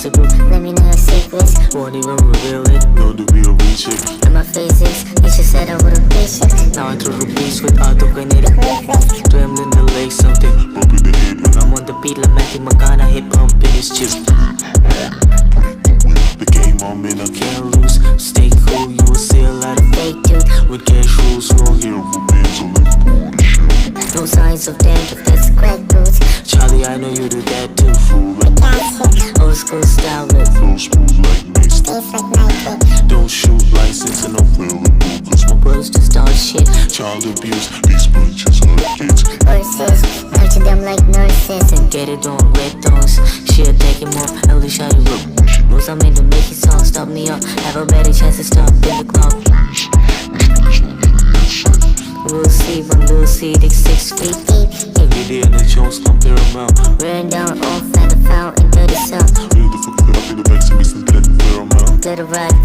supposed to do? Let me know your secrets. Won't even reveal it. Known to be a real chick. And my physics, you should said I would've bitch it. Now I throw the beats with autokinetic. Swim in the lake, something Bump in the head when I'm on the beat like Matthew McConaughey, hip hop in his chip. the game I'm in, I can't Can't lose, stay cool, you will see a lot of fake dudes with cash rules. No hero for bands on like booty shit. no signs of dandruff, that's crack boots. Charlie, I know you do that too. Fool like Old school style look. flow smooth like mace. Don't shoot license and no available. Cause my Bros just start shit. child abuse, these bunches of kids. Verses, nurture them like nurses and get it on red tones. She'll take him off, at least I do. Moves I made to make it song, stop me up. Have a better chance to stop in the clock. We'll see when we'll see it 6 feet deep. Every day and the Jones come paramount. Ran down off at the fountain, dirty south. Real the fuck up in the back to me some dead paramount. Let it ride